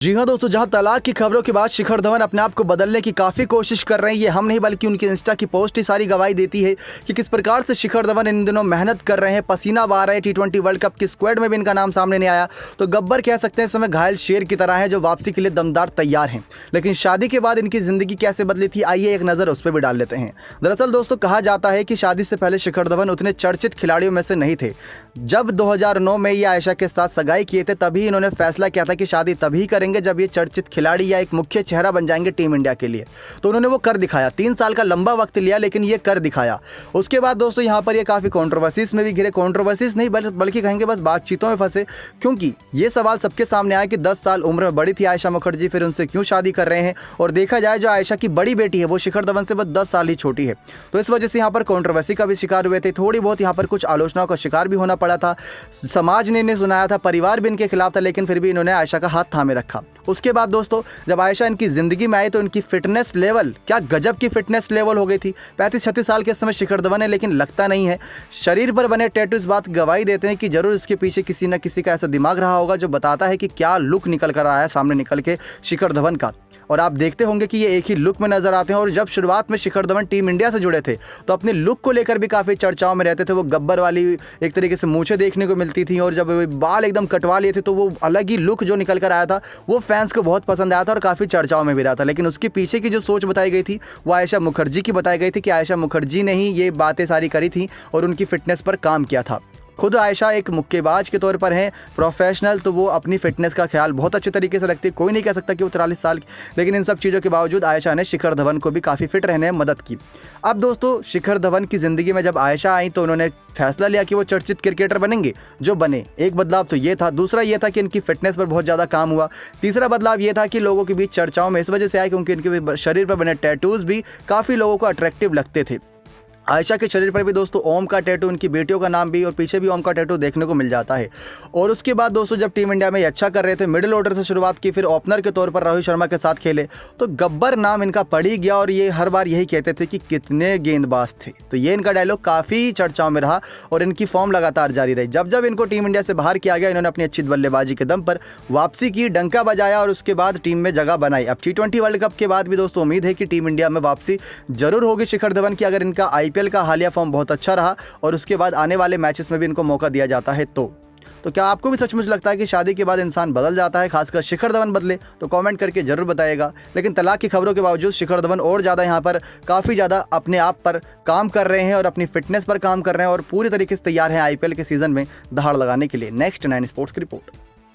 जी हाँ दोस्तों, जहां तलाक की खबरों के बाद शिखर धवन अपने आप को बदलने की काफ़ी कोशिश कर रहे हैं। ये हम नहीं बल्कि उनकी इंस्टा की पोस्ट ही सारी गवाही देती है कि किस प्रकार से शिखर धवन इन दिनों मेहनत कर रहे हैं, पसीना बहा रहे हैं। T20 वर्ल्ड कप की स्क्वाड में भी इनका नाम सामने नहीं आया, तो गब्बर कह सकते हैं इस समय घायल शेर की तरह है जो वापसी के लिए दमदार तैयार हैं। लेकिन शादी के बाद इनकी ज़िंदगी कैसे बदली थी, आइए एक नज़र उस पर भी डाल लेते हैं। दरअसल दोस्तों, कहा जाता है कि शादी से पहले शिखर धवन उतने चर्चित खिलाड़ियों में से नहीं थे। जब 2009 में ये आयशा के साथ सगाई किए थे, तभी इन्होंने फैसला किया था कि शादी तभी करेंगे जब ये चर्चित खिलाड़ी या एक मुख्य चेहरा बन जाएंगे टीम इंडिया के लिए। तो उन्होंने वो कर दिखाया। 3 साल का लंबा वक्त लिया, लेकिन ये कर दिखाया। उसके बाद दोस्तों यहाँ पर ये काफ़ी कंट्रोवर्सीज में भी घिरे। कंट्रोवर्सीज नहीं बल्कि कहेंगे बस बातचीतों में फंसे, क्योंकि ये सवाल सबके सामने आया कि 10 साल उम्र में बड़ी थी आयशा मुखर्जी, फिर उनसे क्यों शादी कर रहे हैं। और देखा जाए जो आयशा की बड़ी बेटी है वो शिखर धवन से बस 10 साल ही छोटी है। तो इस वजह से यहाँ पर कंट्रोवर्सी का भी शिकार हुए थे। थोड़ी बहुत यहाँ पर कुछ आलोचनाओं का शिकार भी होना पड़ा था। समाज ने इन्हें सुनाया था, परिवार भी इनके खिलाफ था, लेकिन फिर भी इन्होंने आयशा का हाथ थामे रखा। उसके बाद दोस्तों, जब आयशा इनकी ज़िंदगी में आई तो इनकी फिटनेस लेवल, क्या गजब की फिटनेस लेवल हो गई थी। 35-36 साल के समय शिखर धवन है, लेकिन लगता नहीं है। शरीर पर बने टैटू इस बात गवाही देते हैं कि जरूर इसके पीछे किसी न किसी का ऐसा दिमाग रहा होगा जो बताता है कि क्या लुक निकल कर आया है सामने निकल के शिखर धवन का। और आप देखते होंगे कि ये एक ही लुक में नजर आते हैं। और जब शुरुआत में शिखर धवन टीम इंडिया से जुड़े थे तो अपने लुक को लेकर भी काफ़ी चर्चाओं में रहते थे। वो गब्बर वाली एक तरीके से मूछें देखने को मिलती थी, और जब बाल एकदम कटवा लिए थे तो वो अलग ही लुक जो निकल कर आया था वो फैंस को बहुत पसंद आया था और काफ़ी चर्चाओं में भी रहा था। लेकिन उसके पीछे की जो सोच बताई गई थी वो आयशा मुखर्जी की बताई गई थी कि आयशा मुखर्जी ने ही ये बातें सारी करी थी और उनकी फिटनेस पर काम किया था। खुद आयशा एक मुक्केबाज के तौर पर हैं, प्रोफेशनल, तो वो अपनी फिटनेस का ख्याल बहुत अच्छे तरीके से रखती है। कोई नहीं कह सकता कि वो 43 साल की, लेकिन इन सब चीज़ों के बावजूद आयशा ने शिखर धवन को भी काफ़ी फिट रहने में मदद की। अब दोस्तों, शिखर धवन की ज़िंदगी में जब आयशा आई तो उन्होंने फैसला लिया कि वो चर्चित क्रिकेटर बनेंगे, जो बने। एक बदलाव तो ये था। दूसरा ये था कि इनकी फिटनेस पर बहुत ज़्यादा काम हुआ। तीसरा बदलाव ये था कि लोगों के बीच चर्चाओं में इस वजह से आया क्योंकि इनके शरीर पर बने टैटूज़ भी काफ़ी लोगों को अट्रैक्टिव लगते थे। आयशा के शरीर पर भी दोस्तों ओम का टैटू, उनकी बेटियों का नाम भी और पीछे भी ओम का टैटू देखने को मिल जाता है। और उसके बाद दोस्तों, जब टीम इंडिया में अच्छा कर रहे थे, मिडिल ऑर्डर से शुरुआत की, फिर ओपनर के तौर पर रोहित शर्मा के साथ खेले, तो गब्बर नाम इनका पड़ ही गया। और ये हर बार यही कहते थे कि कितने गेंदबाज थे। तो ये इनका डायलॉग काफ़ी चर्चाओं में रहा और इनकी फॉर्म लगातार जारी रही। जब जब इनको टीम इंडिया से बाहर किया गया, इन्होंने अपनी अच्छी बल्लेबाजी के दम पर वापसी की, डंका बजाया और उसके बाद टीम में जगह बनाई। अब T20 वर्ल्ड कप के बाद भी दोस्तों उम्मीद है कि टीम इंडिया में वापसी जरूर होगी शिखर धवन की, अगर इनका IPL का हालिया फॉर्म बहुत अच्छा रहा और उसके बाद आने वाले मैचेस में भी इनको मौका दिया जाता है। तो क्या आपको भी सचमुच लगता है कि शादी के बाद इंसान बदल जाता है, खासकर शिखर धवन बदले? तो कमेंट करके जरूर बताइएगा। लेकिन तलाक की खबरों के बावजूद शिखर धवन और ज़्यादा यहाँ पर काफ़ी ज़्यादा अपने आप पर काम कर रहे हैं और अपनी फिटनेस पर काम कर रहे हैं और पूरी तरीके से तैयार हैं IPL के सीज़न में दहाड़ लगाने के लिए। नेक्स्ट 9 स्पोर्ट्स की रिपोर्ट।